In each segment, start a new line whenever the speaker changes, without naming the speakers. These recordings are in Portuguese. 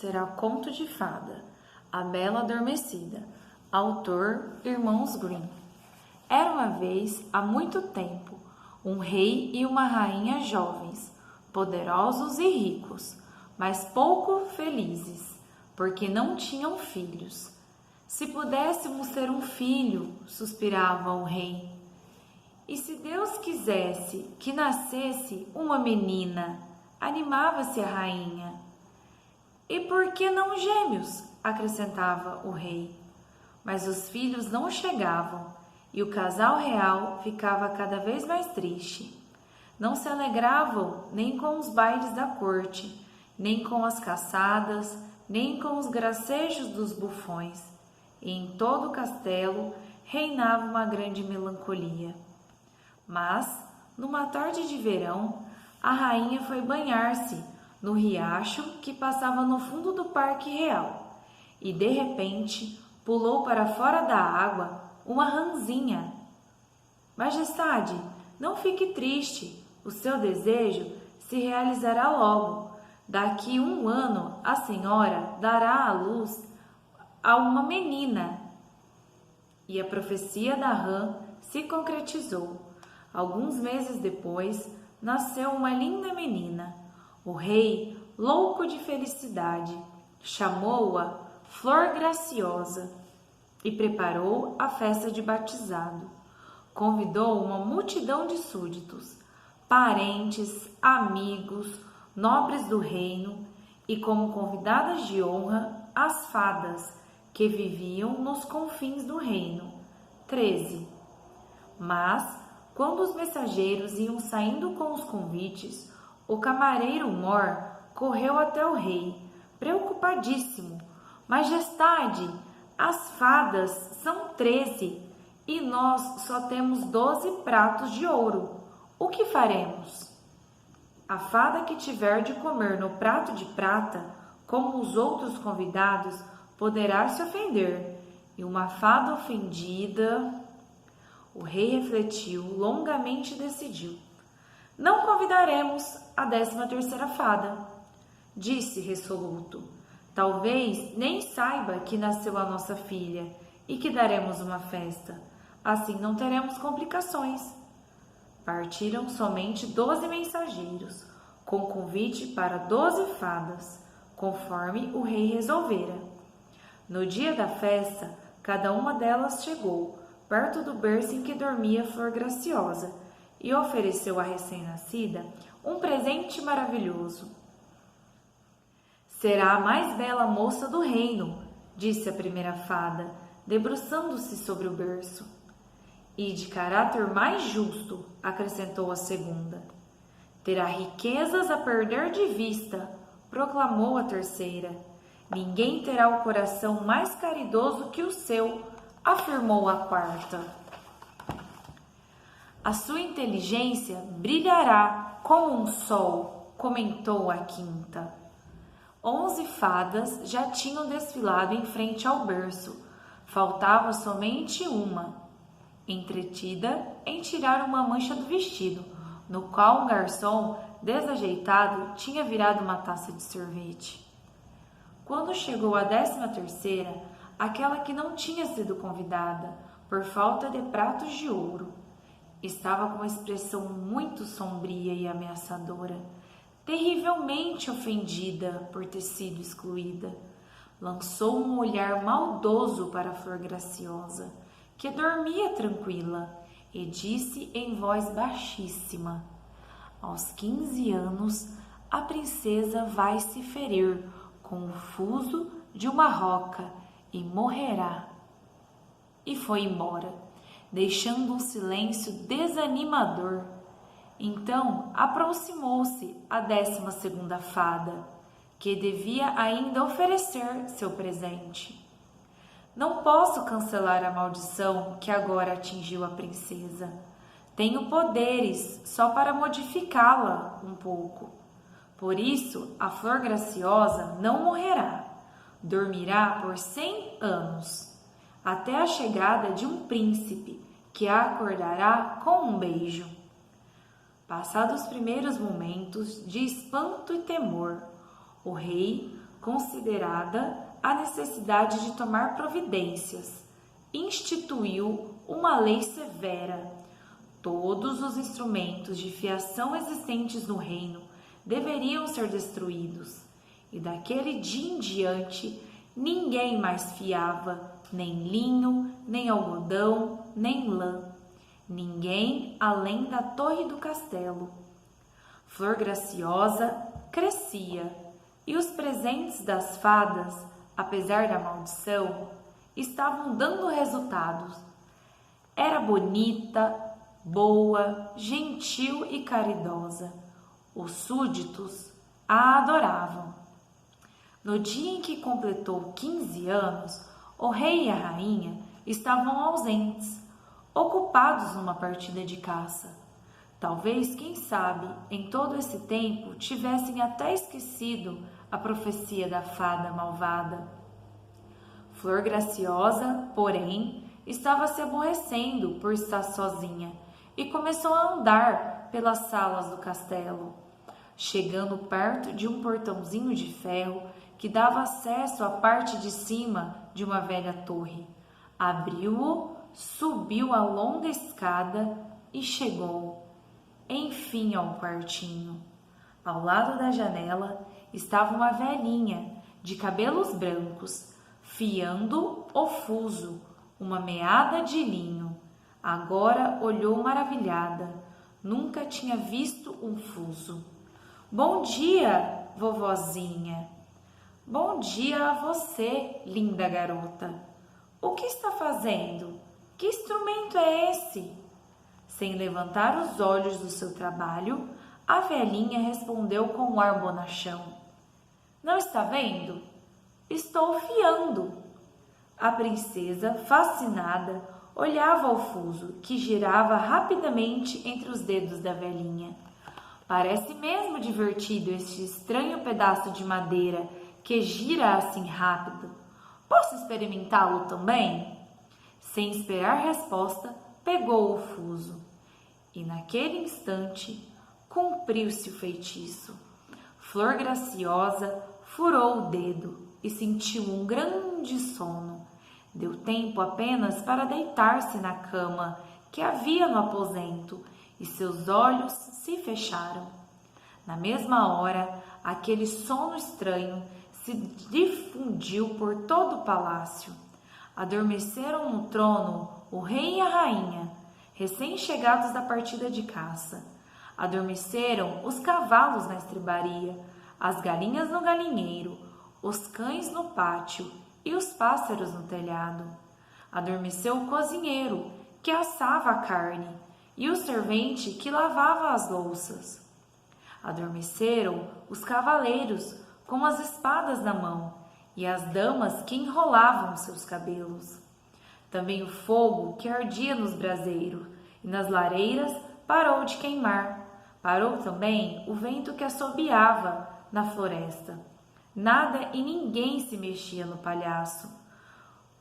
será Conto de Fada, A Bela Adormecida, autor Irmãos Grimm. Era uma vez, há muito tempo, um rei e uma rainha jovens, poderosos e ricos, mas pouco felizes, porque não tinham filhos. Se pudéssemos ter um filho, suspirava o rei. E se Deus quisesse que nascesse uma menina, animava-se a rainha. E por que não gêmeos? Acrescentava o rei. Mas os filhos não chegavam e o casal real ficava cada vez mais triste. Não se alegravam nem com os bailes da corte, nem com as caçadas, nem com os gracejos dos bufões. E em todo o castelo reinava uma grande melancolia. Mas, numa tarde de verão, a rainha foi banhar-se no riacho que passava no fundo do Parque Real e, de repente, pulou para fora da água uma rãzinha. Majestade, não fique triste, o seu desejo se realizará logo. Daqui 1 ano, a senhora dará à luz a uma menina. E a profecia da rã se concretizou. Alguns meses depois, nasceu uma linda menina. O rei, louco de felicidade, chamou-a Flor Graciosa e preparou a festa de batizado. Convidou uma multidão de súditos, parentes, amigos, nobres do reino e, como convidadas de honra, as fadas que viviam nos confins do reino. 13. Mas, quando os mensageiros iam saindo com os convites, o camareiro Mor correu até o rei, preocupadíssimo. Majestade, as fadas são 13 e nós só temos 12 pratos de ouro. O que faremos? A fada que tiver de comer no prato de prata, como os outros convidados, poderá se ofender. E uma fada ofendida... O rei refletiu longamente e decidiu. Não convidaremos a 13ª fada, disse resoluto. Talvez nem saiba que nasceu a nossa filha e que daremos uma festa. Assim não teremos complicações. Partiram somente 12 mensageiros, com convite para 12 fadas, conforme o rei resolvera. No dia da festa, cada uma delas chegou perto do berço em que dormia Flor Graciosa, e ofereceu à recém-nascida um presente maravilhoso. Será a mais bela moça do reino, disse a primeira fada, debruçando-se sobre o berço. E de caráter mais justo, acrescentou a segunda. Terá riquezas a perder de vista, proclamou a terceira. Ninguém terá o coração mais caridoso que o seu, afirmou a quarta. A sua inteligência brilhará como um sol, comentou a quinta. 11 fadas já tinham desfilado em frente ao berço. Faltava somente uma, entretida em tirar uma mancha do vestido, no qual um garçom desajeitado tinha virado uma taça de sorvete. Quando chegou a 13ª, aquela que não tinha sido convidada, por falta de pratos de ouro, estava com uma expressão muito sombria e ameaçadora, terrivelmente ofendida por ter sido excluída. Lançou um olhar maldoso para a Flor Graciosa, que dormia tranquila, e disse em voz baixíssima: aos 15 anos, a princesa vai se ferir com o fuso de uma roca e morrerá. E foi embora, deixando um silêncio desanimador. Então aproximou-se a 12ª fada, que devia ainda oferecer seu presente. Não posso cancelar a maldição que agora atingiu a princesa. Tenho poderes só para modificá-la um pouco. Por isso, a Flor Graciosa não morrerá. Dormirá por 100 anos, até a chegada de um príncipe que a acordará com um beijo. Passados os primeiros momentos de espanto e temor, o rei considerada a necessidade de tomar providências, instituiu uma lei severa. Todos os instrumentos de fiação existentes no reino deveriam ser destruídos, e daquele dia em diante ninguém mais fiava nem linho, nem algodão, nem lã, ninguém além da torre do castelo. Flor Graciosa crescia, e os presentes das fadas, apesar da maldição, estavam dando resultados. Era bonita, boa, gentil e caridosa. Os súditos a adoravam. No dia em que completou 15 anos, o rei e a rainha estavam ausentes, ocupados numa partida de caça. Talvez, quem sabe, em todo esse tempo tivessem até esquecido a profecia da fada malvada. Flor Graciosa, porém, estava se aborrecendo por estar sozinha e começou a andar pelas salas do castelo. Chegando perto de um portãozinho de ferro que dava acesso à parte de cima de uma velha torre, abriu-o, subiu a longa escada e chegou, enfim, ao quartinho. Ao lado da janela estava uma velhinha de cabelos brancos, fiando o fuso, uma meada de linho. Agora olhou maravilhada, nunca tinha visto um fuso. Bom dia, vovozinha. Bom dia a você, linda garota. O que está fazendo? Que instrumento é esse? Sem levantar os olhos do seu trabalho, a velhinha respondeu com um ar bonachão. Não está vendo? Estou fiando. A princesa, fascinada, olhava o fuso, que girava rapidamente entre os dedos da velhinha. Parece mesmo divertido este estranho pedaço de madeira que gira assim rápido. Posso experimentá-lo também? Sem esperar resposta, pegou o fuso. E naquele instante, cumpriu-se o feitiço. Flor Graciosa furou o dedo e sentiu um grande sono. Deu tempo apenas para deitar-se na cama que havia no aposento e seus olhos se fecharam. Na mesma hora, aquele sono estranho se difundiu por todo o palácio. Adormeceram no trono o rei e a rainha, recém-chegados da partida de caça. Adormeceram os cavalos na estribaria, as galinhas no galinheiro, os cães no pátio e os pássaros no telhado. Adormeceu o cozinheiro, que assava a carne, e o servente que lavava as louças. Adormeceram os cavaleiros com as espadas na mão e as damas que enrolavam seus cabelos. Também o fogo que ardia nos braseiros e nas lareiras parou de queimar. Parou também o vento que assobiava na floresta. Nada e ninguém se mexia no palhaço,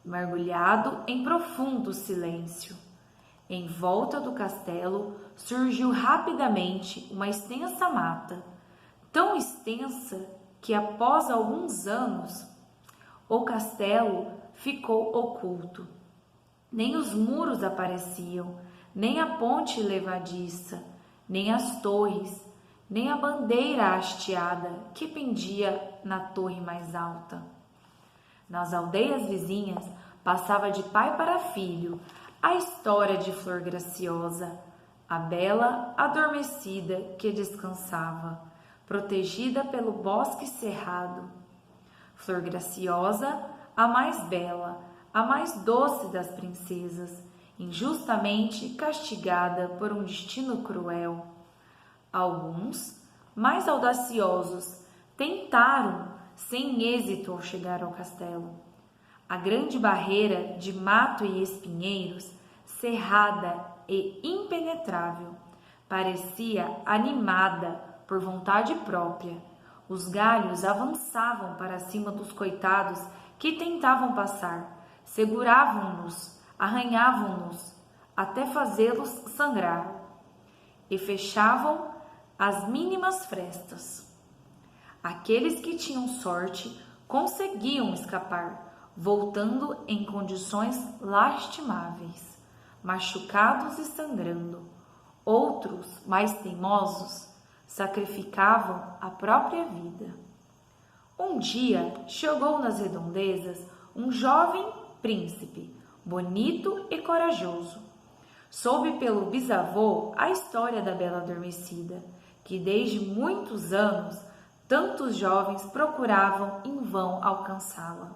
mergulhado em profundo silêncio. Em volta do castelo surgiu rapidamente uma extensa mata, tão extensa que após alguns anos o castelo ficou oculto. Nem os muros apareciam, nem a ponte levadiça, nem as torres, nem a bandeira hasteada que pendia na torre mais alta. Nas aldeias vizinhas passava de pai para filho a história de Flor Graciosa, a bela adormecida que descansava, protegida pelo bosque cerrado. Flor Graciosa, a mais bela, a mais doce das princesas, injustamente castigada por um destino cruel. Alguns, mais audaciosos, tentaram, sem êxito, ao chegar ao castelo. A grande barreira de mato e espinheiros, cerrada e impenetrável, parecia animada por vontade própria. Os galhos avançavam para cima dos coitados que tentavam passar, seguravam-nos, arranhavam-nos, até fazê-los sangrar, e fechavam as mínimas frestas. Aqueles que tinham sorte conseguiam escapar, voltando em condições lastimáveis, machucados e sangrando. Outros, mais teimosos, sacrificavam a própria vida. Um dia chegou nas redondezas um jovem príncipe, bonito e corajoso. Soube pelo bisavô a história da Bela Adormecida, que desde muitos anos tantos jovens procuravam em vão alcançá-la.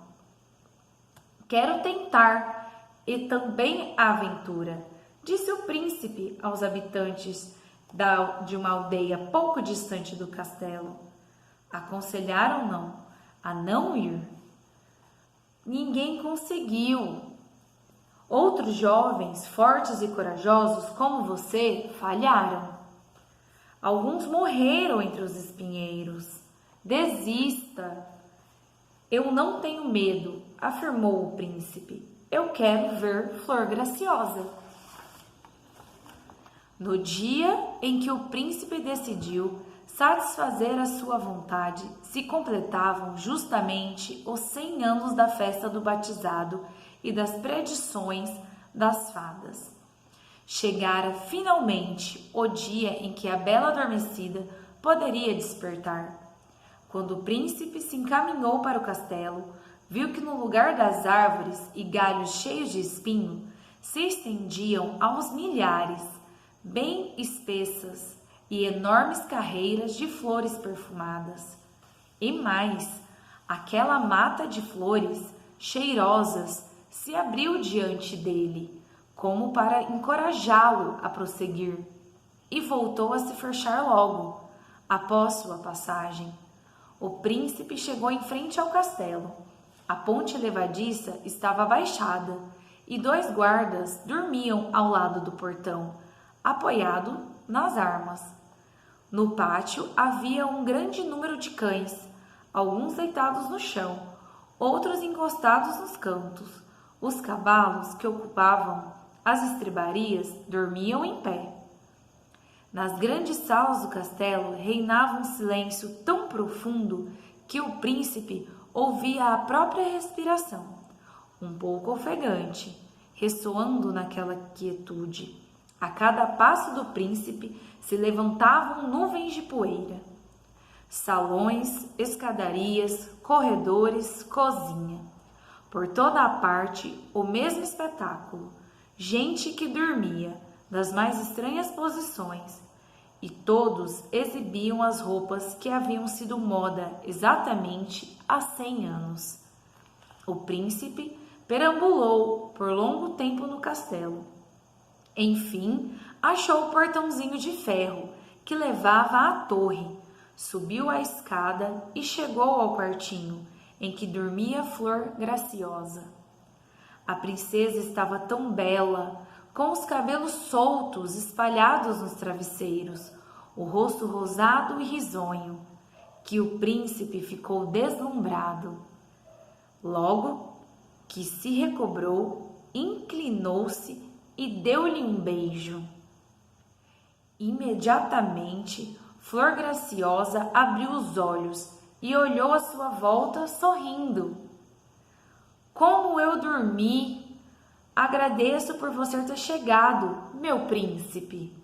Quero tentar e também a aventura, disse o príncipe aos habitantes de uma aldeia pouco distante do castelo. Aconselharam-no a não ir. Ninguém conseguiu. Outros jovens, fortes e corajosos como você, falharam. Alguns morreram entre os espinheiros. Desista. Eu não tenho medo, afirmou o príncipe. Eu quero ver Flor Graciosa. No dia em que o príncipe decidiu satisfazer a sua vontade, se completavam justamente os 100 anos da festa do batizado e das predições das fadas. Chegara finalmente o dia em que a Bela Adormecida poderia despertar. Quando o príncipe se encaminhou para o castelo, viu que no lugar das árvores e galhos cheios de espinho se estendiam aos milhares, bem espessas e enormes carreiras de flores perfumadas. E mais, aquela mata de flores cheirosas se abriu diante dele, como para encorajá-lo a prosseguir, e voltou a se fechar logo, após sua passagem. O príncipe chegou em frente ao castelo. A ponte levadiça estava abaixada, e 2 guardas dormiam ao lado do portão, apoiado nas armas. No pátio havia um grande número de cães, alguns deitados no chão, outros encostados nos cantos. Os cavalos que ocupavam as estrebarias dormiam em pé. Nas grandes salas do castelo reinava um silêncio tão profundo que o príncipe ouvia a própria respiração, um pouco ofegante, ressoando naquela quietude. A cada passo do príncipe se levantavam nuvens de poeira. Salões, escadarias, corredores, cozinha. Por toda a parte, o mesmo espetáculo. Gente que dormia, das mais estranhas posições, e todos exibiam as roupas que haviam sido moda exatamente há 100 anos. O príncipe perambulou por longo tempo no castelo. Enfim, achou o portãozinho de ferro que levava à torre, subiu a escada e chegou ao quartinho em que dormia Flor Graciosa. A princesa estava tão bela, com os cabelos soltos espalhados nos travesseiros, o rosto rosado e risonho, que o príncipe ficou deslumbrado. Logo que se recobrou, inclinou-se e deu-lhe um beijo. Imediatamente, Flor Graciosa abriu os olhos e olhou à sua volta sorrindo. Como eu dormi! Agradeço por você ter chegado, meu príncipe.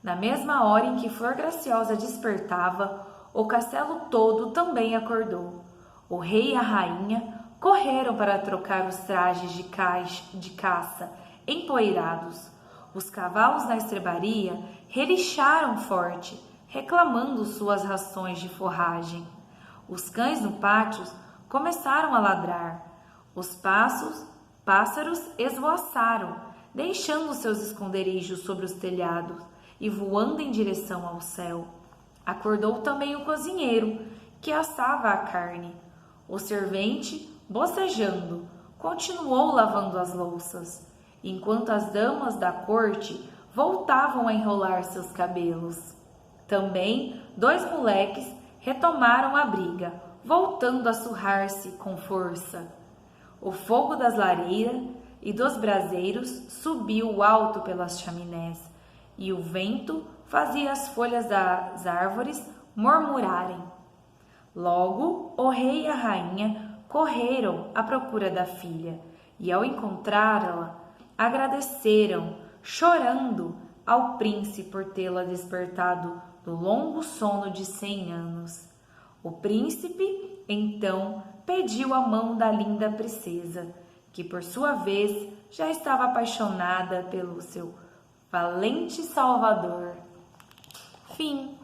Na mesma hora em que Flor Graciosa despertava, o castelo todo também acordou. O rei e a rainha correram para trocar os trajes de caça empoeirados. Os cavalos na estrebaria relincharam forte, reclamando suas rações de forragem. Os cães no pátio começaram a ladrar. Os pássaros esvoaçaram, deixando seus esconderijos sobre os telhados e voando em direção ao céu. Acordou também o cozinheiro, que assava a carne. O servente, bocejando, continuou lavando as louças, enquanto as damas da corte voltavam a enrolar seus cabelos. Também 2 moleques retomaram a briga, voltando a surrar-se com força. O fogo das lareiras e dos braseiros subiu alto pelas chaminés, e o vento fazia as folhas das árvores murmurarem. Logo, o rei e a rainha correram à procura da filha e, ao encontrá-la, agradeceram, chorando, ao príncipe por tê-la despertado do longo sono de 100 anos. O príncipe, então, pediu a mão da linda princesa, que por sua vez já estava apaixonada pelo seu valente salvador. Fim.